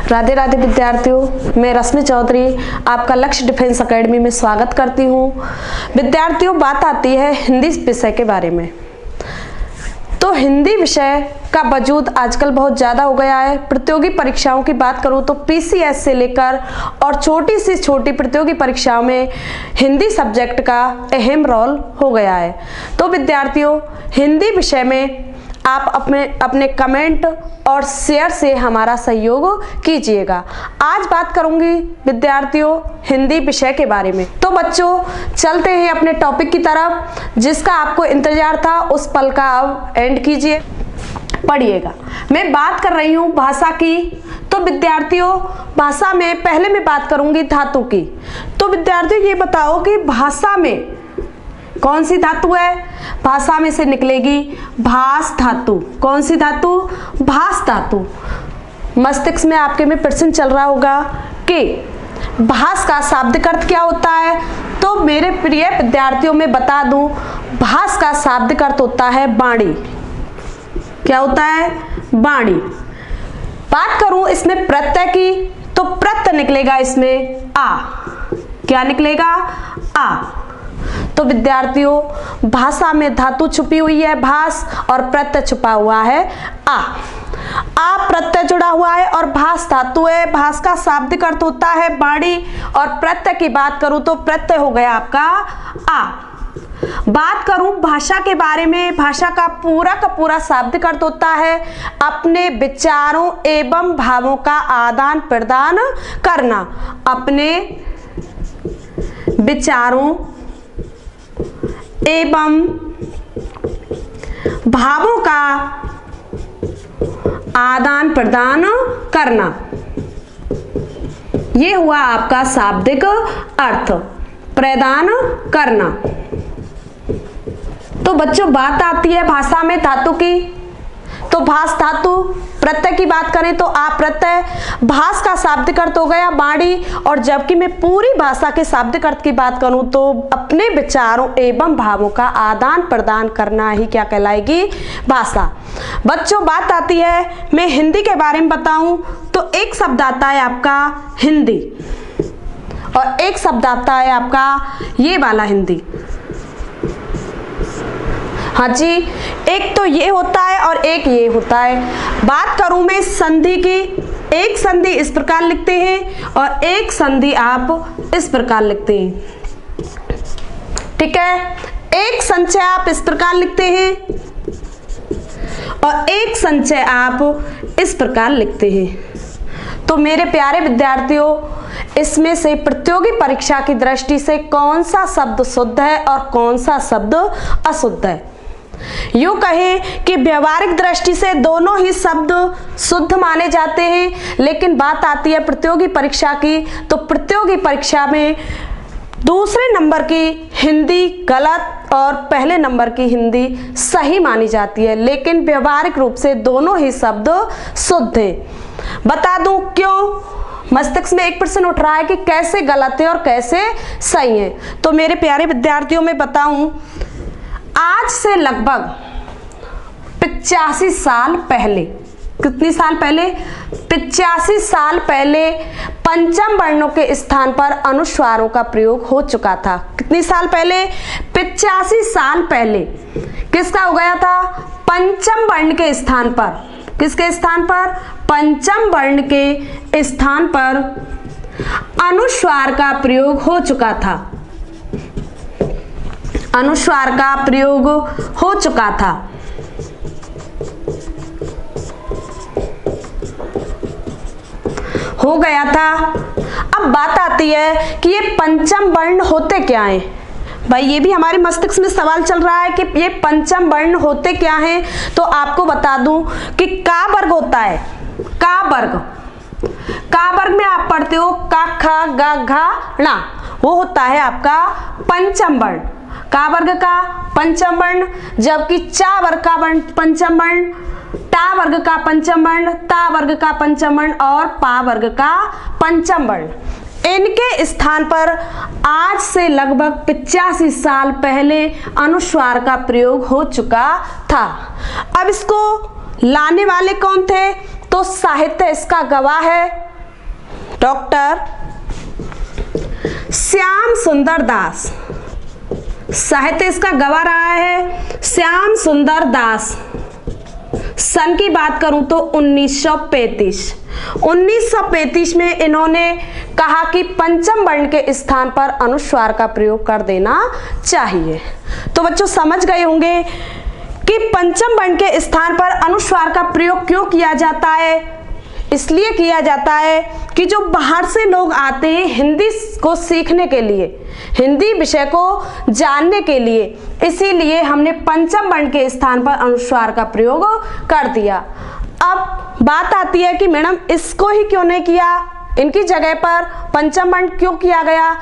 राधे राधे विद्यार्थियों, मैं रश्मि चौधरी आपका लक्ष्य डिफेंस एकेडमी में स्वागत करती हूँ। विद्यार्थियों, बात आती है हिंदी विषय के बारे में। तो हिंदी विषय का वजूद आजकल बहुत ज़्यादा हो गया है। प्रतियोगी परीक्षाओं की बात करूँ तो पीसीएस से लेकर और छोटी से छोटी प्रतियोगी परीक्षाओं में हिंदी सब्जेक्ट का अहम रोल हो गया है। तो विद्यार्थियों, हिंदी विषय में आप अपने कमेंट और शेयर से हमारा सहयोग कीजिएगा। आज बात करूंगी विद्यार्थियों हिंदी विषय के बारे में। तो बच्चों, चलते हैं अपने टॉपिक की तरफ जिसका आपको इंतजार था, उस पल का अब एंड कीजिए, पढ़िएगा। मैं बात कर रही हूँ भाषा की। तो विद्यार्थियों, भाषा में पहले मैं बात करूंगी धातु की। तो विद्यार्थियों, ये बताओ कि भाषा में कौन सी धातु है? भाषा में से निकलेगी भास धातु। कौन सी धातु? भास धातु। मस्तिष्क में आपके में प्रश्न चल रहा होगा कि भास का शाब्दिक अर्थ क्या होता है। तो मेरे प्रिय विद्यार्थियों, मैं बता दूं, भास का शाब्दिक अर्थ होता है वाणी। क्या होता है? वाणी। बात करूं इसमें प्रत्यय की, तो प्रत्यय निकलेगा इसमें आ। क्या निकलेगा? आ। तो विद्यार्थियों, भाषा में धातु छुपी हुई है भास और प्रत्यय छुपा हुआ है आ प्रत्यय जुड़ा हुआ है और भास धातु है। भास का शाब्दिक अर्थ होता है वाणी और प्रत्यय की बात करूं तो प्रत्यय हो गया आपका आ। बात करूं भाषा के बारे में, भाषा का पूरा शाब्दिक अर्थ होता है अपने विचारों एवं भावों का आदान प्रदान करना। अपने विचारों एवं भावों का आदान प्रदान करना, ये हुआ आपका शाब्दिक अर्थ, प्रदान करना। तो बच्चों, बात आती है भाषा में धातु की। तो भास धातु, प्रत्यय की बात करें तो आप प्रत्यय, भास का शाब्दिक अर्थ हो गया वाणी। और जबकि मैं पूरी भाषा के शाब्दिक अर्थ की बात करूं तो अपने विचारों एवं भावों का आदान प्रदान करना ही क्या कहलाएगी? भाषा। बच्चों, बात आती है मैं हिंदी के बारे में बताऊं तो एक शब्द आता है आपका हिंदी और एक शब्द आता है आपका ये वाला हिंदी। हाँ जी, एक तो ये होता है और एक ये होता है। बात करूं मैं संधि की, एक संधि इस प्रकार लिखते हैं और एक संधि आप इस प्रकार लिखते हैं। ठीक है, एक संचय आप इस प्रकार लिखते हैं और एक संचय आप इस प्रकार लिखते हैं। तो मेरे प्यारे विद्यार्थियों, इसमें से प्रतियोगी परीक्षा की दृष्टि से कौन सा शब्द शुद्ध है और कौन सा शब्द अशुद्ध है? यूं कहें कि व्यवहारिक दृष्टि से दोनों ही शब्द शुद्ध माने जाते हैं, लेकिन बात आती है प्रतियोगी परीक्षा की। तो प्रतियोगी परीक्षा में दूसरे नंबर की हिंदी गलत और पहले नंबर की हिंदी सही मानी जाती है, लेकिन व्यवहारिक रूप से दोनों ही शब्द शुद्ध हैं। बता दूं क्यों? मस्तिष्क में एक प्रश्न उठ रहा है कि कैसे गलत है और कैसे सही है। तो मेरे प्यारे विद्यार्थियों, में बताऊं, आज से लगभग 85 साल पहले, कितनी साल पहले? 85 साल पहले पंचम वर्णों के स्थान पर अनुस्वारों का प्रयोग हो चुका था। कितनी साल पहले? 85 साल पहले किसका हो गया था? पंचम वर्ण के स्थान पर। किसके स्थान पर? पंचम वर्ण के स्थान पर अनुस्वार का प्रयोग हो चुका था। अनुस्वार का प्रयोग हो चुका था। हो गया था। अब बात आती है कि ये पंचम वर्ण होते क्या हैं? भाई, ये भी हमारे मस्तिष्क में सवाल चल रहा है कि ये पंचम वर्ण होते क्या हैं। तो आपको बता दूं कि का वर्ग होता है। का वर्ग, का वर्ग में आप पढ़ते हो का खा गा घा णा, वो होता है आपका पंचम वर्ण। का वर्ग का पंचम वर्ण, जबकि चा वर्ग का पंचम वर्ण, टा वर्ग का पंचम वर्ण, ता वर्ग का पंचम वर्ण और पा वर्ग का पंचम वर्ण। इनके स्थान पर आज से लगभग 85 साल पहले अनुस्वार का प्रयोग हो चुका था। अब इसको लाने वाले कौन थे? तो साहित्य इसका गवाह है। डॉक्टर श्याम सुंदर दास। साहित्य इसका गवा रहा है श्याम सुंदर दास। सन की बात करूं तो 1935 में इन्होंने कहा कि पंचम वर्ण के स्थान पर अनुस्वार का प्रयोग कर देना चाहिए। तो बच्चों समझ गए होंगे कि पंचम वर्ण के स्थान पर अनुस्वार का प्रयोग क्यों किया जाता है। इसलिए किया जाता है कि जो बाहर से लोग आते हैं हिंदी को सीखने के लिए, हिंदी विषय को जानने के लिए, इसीलिए हमने पंचम वर्ण के स्थान पर अनुस्वार का प्रयोग कर दिया। अब बात आती है कि मैडम इसको ही क्यों नहीं किया, इनकी जगह पर पंचम वर्ण क्यों किया गया।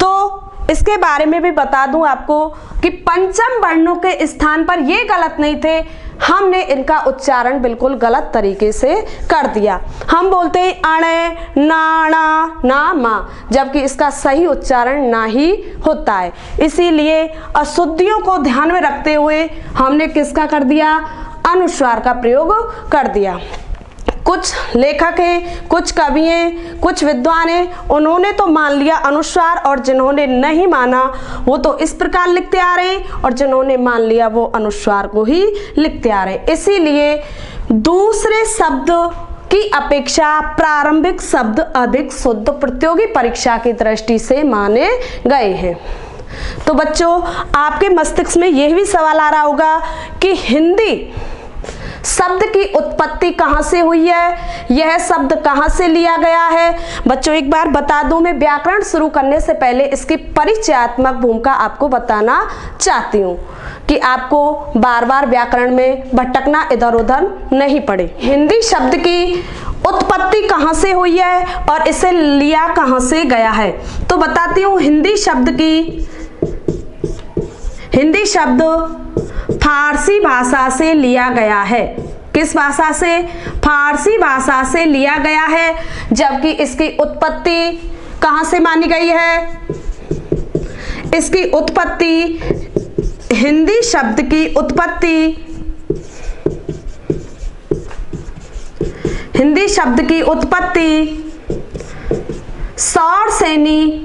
तो इसके बारे में भी बता दूं आपको कि पंचम वर्णों के स्थान पर ये गलत नहीं थे, हमने इनका उच्चारण बिल्कुल गलत तरीके से कर दिया। हम बोलते हैं अणे, नाणा, नामा, जबकि इसका सही उच्चारण ना ही होता है। इसीलिए अशुद्धियों को ध्यान में रखते हुए हमने किसका कर दिया, अनुस्वार का प्रयोग कर दिया। कुछ लेखक हैं, कुछ कवि हैं, कुछ विद्वान हैं, उन्होंने तो मान लिया अनुस्वार, और जिन्होंने नहीं माना वो तो इस प्रकार लिखते आ रहे हैं, और जिन्होंने मान लिया वो अनुस्वार को ही लिखते आ रहे हैं। इसीलिए दूसरे शब्द की अपेक्षा प्रारंभिक शब्द अधिक शुद्ध प्रतियोगी परीक्षा की दृष्टि से माने गए हैं। तो बच्चों आपके मस्तिष्क में यह भी सवाल आ रहा होगा कि हिंदी शब्द की उत्पत्ति कहाँ से हुई है, यह शब्द कहाँ से लिया गया है। बच्चों एक बार बता दूं, मैं व्याकरण शुरू करने से पहले इसकी परिचयात्मक भूमिका आपको बताना चाहती हूँ कि आपको बार बार व्याकरण में भटकना इधर उधर नहीं पड़े। हिंदी शब्द की उत्पत्ति कहाँ से हुई है और इसे लिया कहाँ से गया है, तो बताती हूँ। हिंदी शब्द फारसी भाषा से लिया गया है। किस भाषा से, फारसी भाषा से लिया गया है, जबकि इसकी उत्पत्ति कहाँ से मानी गई है, इसकी उत्पत्ति, हिंदी शब्द की उत्पत्ति, हिंदी शब्द की उत्पत्ति सौरसेनी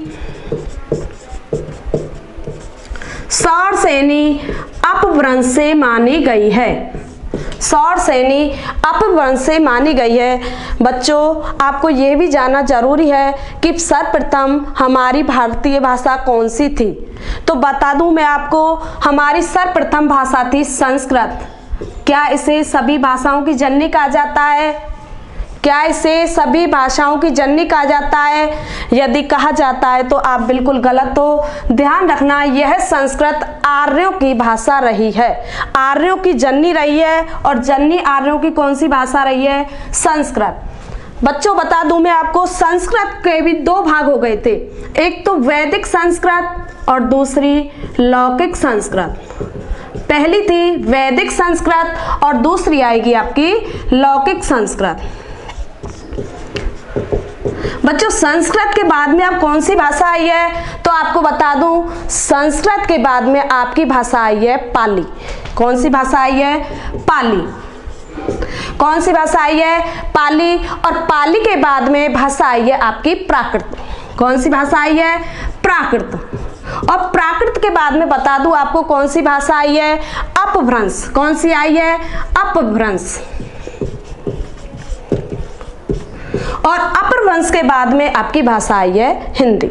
अपभ्रंश से मानी गई है। सौरसेनी अपभ्रंश से मानी गई है। बच्चों आपको यह भी जानना जरूरी है कि सर्वप्रथम हमारी भारतीय भाषा कौन सी थी, तो बता दूं मैं आपको, हमारी सर्वप्रथम भाषा थी संस्कृत। क्या इसे सभी भाषाओं की जननी कहा जाता है, क्या इसे सभी भाषाओं की जननी कहा जाता है? यदि कहा जाता है तो आप बिल्कुल गलत हो। ध्यान रखना, यह संस्कृत आर्यों की भाषा रही है, आर्यों की जननी रही है, और जननी आर्यों की कौन सी भाषा रही है, संस्कृत। बच्चों बता दूं मैं आपको, संस्कृत के भी दो भाग हो गए थे, एक तो वैदिक संस्कृत और दूसरी लौकिक संस्कृत। पहली थी वैदिक संस्कृत और दूसरी आएगी आपकी लौकिक संस्कृत। बच्चों संस्कृत के बाद में अब कौन सी भाषा आई है, तो आपको बता दूं, संस्कृत के बाद में आपकी भाषा आई है पाली। कौन सी भाषा आई है, पाली। कौन सी भाषा आई है, पाली। और पाली के बाद में भाषा आई है आपकी प्राकृत। कौन सी भाषा आई है, प्राकृत। और प्राकृत के बाद में बता दूं आपको कौन सी भाषा आई है, अपभ्रंश। कौन सी आई है, अपभ्रंश। और अपभ्रंश के बाद में आपकी भाषा आई है हिंदी।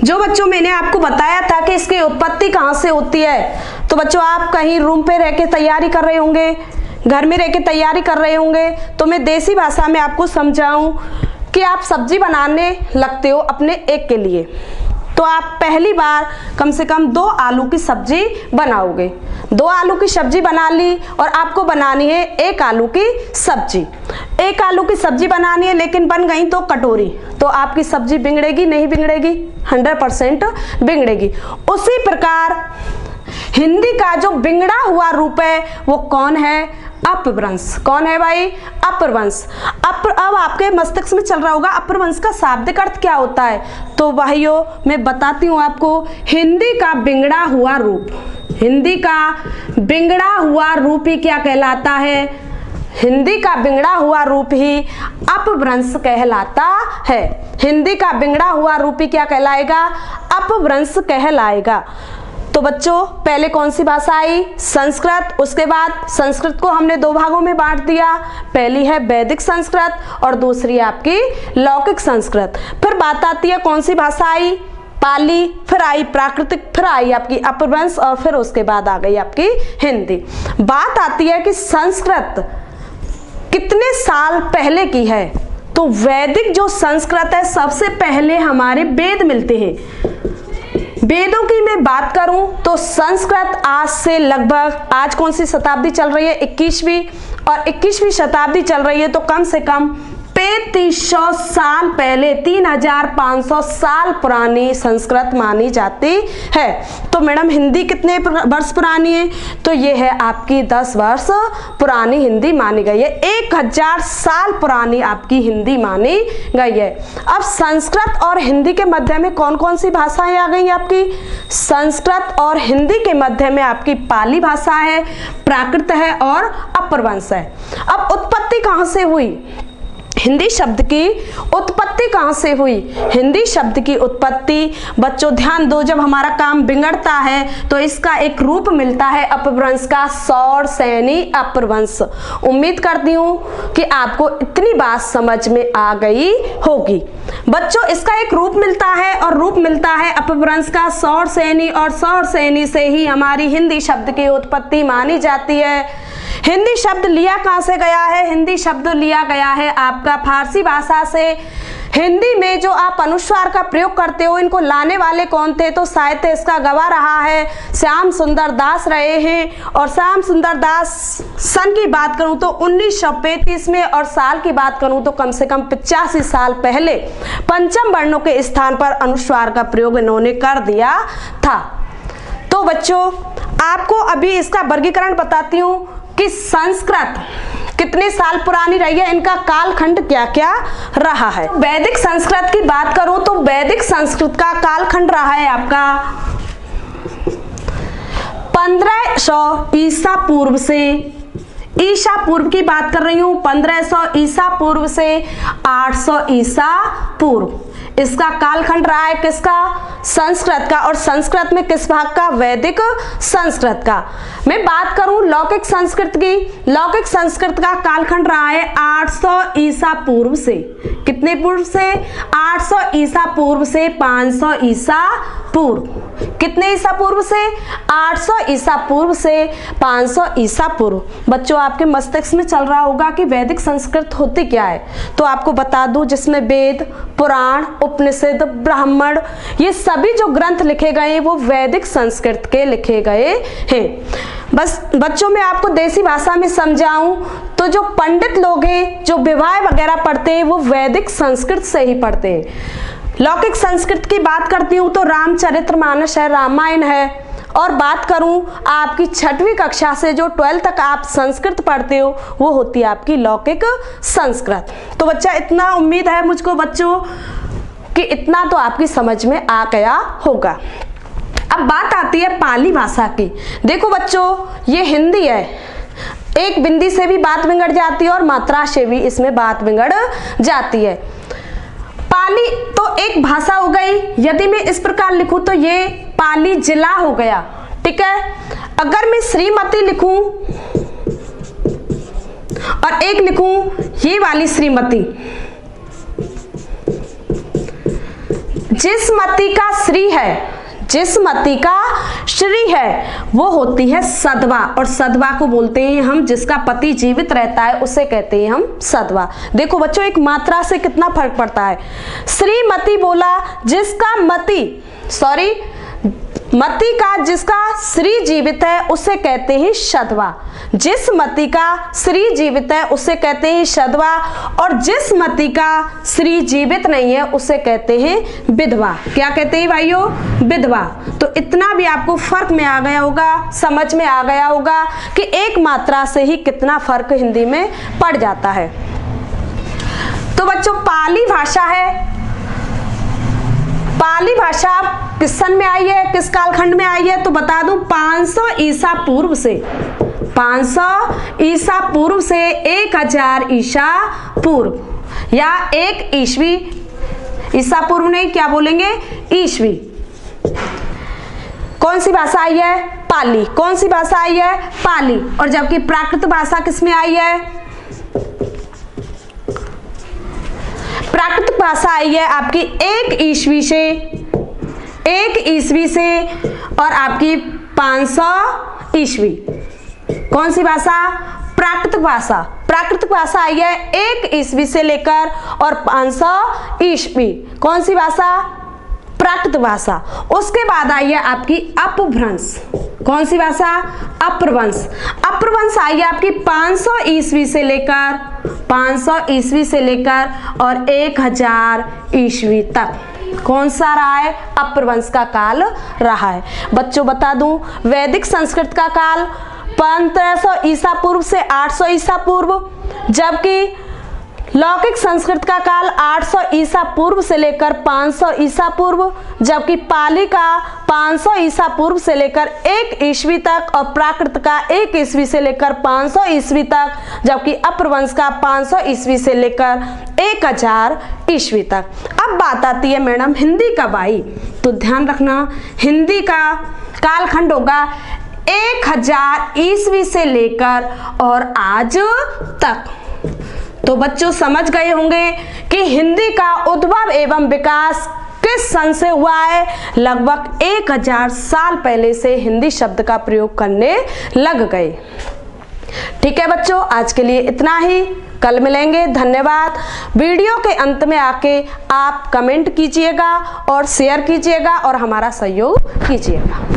जो बच्चों मैंने आपको बताया था कि इसकी उत्पत्ति कहाँ से होती है, तो बच्चों आप कहीं रूम पे रह के तैयारी कर रहे होंगे, घर में रह के तैयारी कर रहे होंगे, तो मैं देसी भाषा में आपको समझाऊं कि आप सब्जी बनाने लगते हो अपने एक के लिए, तो आप पहली बार कम से कम 2 आलू की सब्जी बनाओगे। 2 आलू की सब्जी बना ली और आपको बनानी है 1 आलू की सब्जी। 1 आलू की सब्जी बनानी है, लेकिन बन गई तो कटोरी, तो आपकी सब्जी बिगड़ेगी नहीं बिगड़ेगी, 100% बिगड़ेगी। उसी प्रकार हिंदी का जो बिगड़ा हुआ रूप है वो कौन है, अपभ्रंश। कौन है भाई, अपभ्रंश। अब आपके मस्तिष्क में चल रहा होगा अपभ्रंश का शाब्दिक अर्थ क्या होता है, तो भाइयों मैं बताती हूँ आपको, हिंदी का बिगड़ा हुआ रूप, हिंदी का बिगड़ा हुआ रूप ही क्या कहलाता है, हिंदी का बिगड़ा हुआ रूप ही अपभ्रंश कहलाता है। हिंदी का बिगड़ा हुआ रूप ही क्या कहलाएगा? अपभ्रंश कहलाएगा। तो बच्चों पहले कौन सी भाषा आई? संस्कृत। उसके बाद संस्कृत को हमने दो भागों में बांट दिया, पहली है वैदिक संस्कृत और दूसरी आपकी लौकिक संस्कृत। फिर बात आती है कौन सी भाषा आई? पाली, फिर आई प्राकृतिक, फिर आई आपकी अपभ्रंश और फिर उसके बाद आ गई आपकी हिंदी। बात आती है कि संस्कृत कितने साल पहले की है? तो वैदिक जो संस्कृत है सबसे पहले हमारे वेद मिलते हैं। वेदों की मैं बात करूं तो संस्कृत आज से लगभग, आज कौन सी शताब्दी चल रही है? 21वीं, और 21वीं शताब्दी चल रही है तो कम से कम 3500 साल पहले, 3500 साल पुरानी संस्कृत मानी जाती है। तो मैडम हिंदी कितने वर्ष पुरानी है? तो ये है आपकी 10 वर्ष पुरानी हिंदी मानी गई है। 1000 साल पुरानी आपकी हिंदी मानी गई है। अब संस्कृत और हिंदी के मध्य में कौन कौन सी भाषाएं आ गई आपकी? संस्कृत और हिंदी के मध्य में आपकी पाली भाषा है, प्राकृत है और अपभ्रंश है। अब उत्पत्ति कहाँ से हुई? हिंदी शब्द की उत्पत्ति कहाँ से हुई? हिंदी शब्द की उत्पत्ति बच्चों ध्यान दो, जब हमारा काम बिगड़ता है तो इसका एक रूप मिलता है अपभ्रंश का, सौर सैनी अपभ्रंश। उम्मीद करती हूँ कि आपको इतनी बात समझ में आ गई होगी। बच्चों इसका एक रूप मिलता है और रूप मिलता है अपभ्रंश का सौर सैनी, और सौर सैनी से ही हमारी हिंदी शब्द की उत्पत्ति मानी जाती है। हिंदी शब्द लिया कहाँ से गया है? हिंदी शब्द लिया गया है आपका फारसी भाषा से। हिंदी में जो आप अनुस्वार का प्रयोग करते हो, इनको लाने वाले कौन थे? तो साहित्य इसका गवाह रहा है श्याम सुंदर दास रहे हैं। और श्याम सुंदर दास सन की बात करूं तो 1935 में, और साल की बात करूं तो कम से कम 85 साल पहले पंचम वर्णों के स्थान पर अनुस्वार का प्रयोग इन्होंने कर दिया था। तो बच्चों आपको अभी इसका वर्गीकरण बताती हूँ कि संस्कृत कितने साल पुरानी रही है, इनका कालखंड क्या क्या रहा है। वैदिक संस्कृत की बात करूं तो वैदिक संस्कृत का कालखंड रहा है आपका 1500 ईसा पूर्व से, ईसा पूर्व की बात कर रही हूं, 1500 ईसा पूर्व से 800 ईसा पूर्व। इसका कालखंड रहा है किसका? संस्कृत का। और संस्कृत में किस भाग का? वैदिक संस्कृत का। मैं बात करूं लौकिक संस्कृत की, लौकिक संस्कृत का कालखंड रहा है 800 ईसा पूर्व से, कितने पूर्व से? 800 ईसा पूर्व से 500 ईसा पूर्व। कितने ईसा पूर्व से? 800 ईसा पूर्व से 500 ईसा पूर्व। बच्चों आपके मस्तिष्क में चल रहा होगा कि वैदिक संस्कृत होती क्या है, तो आपको बता दूं जिसमें वेद, पुराण, उपनिषद, ब्राह्मण, ये सभी जो ग्रंथ लिखे गए हैं वो वैदिक संस्कृत के लिखे गए हैं। बस बच्चों मैं आपको देसी भाषा में समझाऊं तो जो पंडित लोग हैं जो विवाह वगैरह पढ़ते हैं वो वैदिक संस्कृत से ही पढ़ते हैं। लौकिक संस्कृत की बात करती हूँ तो रामचरितमानस है, रामायण है। और बात करूं आपकी 6वीं कक्षा से जो 12th तक आप संस्कृत पढ़ते हो वो होती है आपकी लौकिक संस्कृत। तो बच्चा इतना उम्मीद है मुझको बच्चों कि इतना तो आपकी समझ में आ गया होगा। अब बात आती है पाली भाषा की। देखो बच्चों ये हिंदी है, एक बिंदी से भी बात बिगड़ जाती है और मात्रा से भी इसमें बात बिगड़ जाती है। पाली तो एक भाषा हो गई। यदि मैं इस प्रकार लिखूं तो ये पाली जिला हो गया, ठीक है। अगर मैं श्रीमती लिखूं और एक लिखूं ये वाली श्रीमती, जिस मती का श्री है, जिस मती का श्री है वो होती है सधवा, और सधवा को बोलते हैं हम जिसका पति जीवित रहता है उसे कहते हैं हम सधवा। देखो बच्चों एक मात्रा से कितना फर्क पड़ता है। श्रीमती बोला जिसका मती का जिसका श्री जीवित है उसे कहते हैं सधवा, जिस मती का श्री जीवित है उसे कहते हैं सधवा, और जिस मती का श्री जीवित नहीं है उसे कहते हैं विधवा। क्या कहते हैं भाइयों? विधवा। तो इतना भी आपको फर्क में आ गया होगा, समझ में आ गया होगा कि एक मात्रा से ही कितना फर्क हिंदी में पड़ जाता है। तो बच्चों पाली भाषा है, पाली भाषा किस सन में आई है, किस कालखंड में आई है? तो बता दूं 500 ईसा पूर्व से, 500 ईसा पूर्व से 1000 ईसा पूर्व या 1 ईस्वी, ईसा पूर्व नहीं, क्या बोलेंगे, ईस्वी। कौन सी भाषा आई है, पाली। कौन सी भाषा आई है, पाली। और जबकि प्राकृत भाषा किसमें आई है, प्राकृत भाषा आई है आपकी 1 ईस्वी से, 1 ईस्वी से और आपकी 500 ईस्वी। कौन सी भाषा, प्राकृत भाषा। प्राकृत भाषा आई है 1 ईस्वी से लेकर और 500 ईस्वी। कौन सी भाषा, प्राकृत भाषा। उसके बाद आई है आपकी अपभ्रंश। कौन सी भाषा, अपभ्रंश। अपभ्रंश आई है आपकी 500 ईस्वी से लेकर, 500 ईस्वी से लेकर और 1000 ईस्वी तक। कौन सा रहा है, अपभ्रंश का काल रहा है। बच्चों बता दूं, वैदिक संस्कृत का काल 1500 ईसा पूर्व से 800 ईसा पूर्व, जबकि लौकिक संस्कृत का काल 800 ईसा पूर्व से लेकर 500 ईसा पूर्व, जबकि पाली का 500 ईसा पूर्व से लेकर 1 ईस्वी तक और प्राकृत का 1 ईस्वी से लेकर 500 ईस्वी तक, जबकि अपभ्रंश का 500 ईस्वी से लेकर 1000 ईस्वी तक। अब बात आती है मैडम हिंदी कब आई, तो ध्यान रखना हिंदी का कालखंड होगा 1000 ईस्वी से लेकर और आज तक। तो बच्चों समझ गए होंगे कि हिंदी का उद्भव एवं विकास किस सन से हुआ है। लगभग 1000 साल पहले से हिंदी शब्द का प्रयोग करने लग गए। ठीक है बच्चों, आज के लिए इतना ही, कल मिलेंगे। धन्यवाद। वीडियो के अंत में आके आप कमेंट कीजिएगा और शेयर कीजिएगा और हमारा सहयोग कीजिएगा।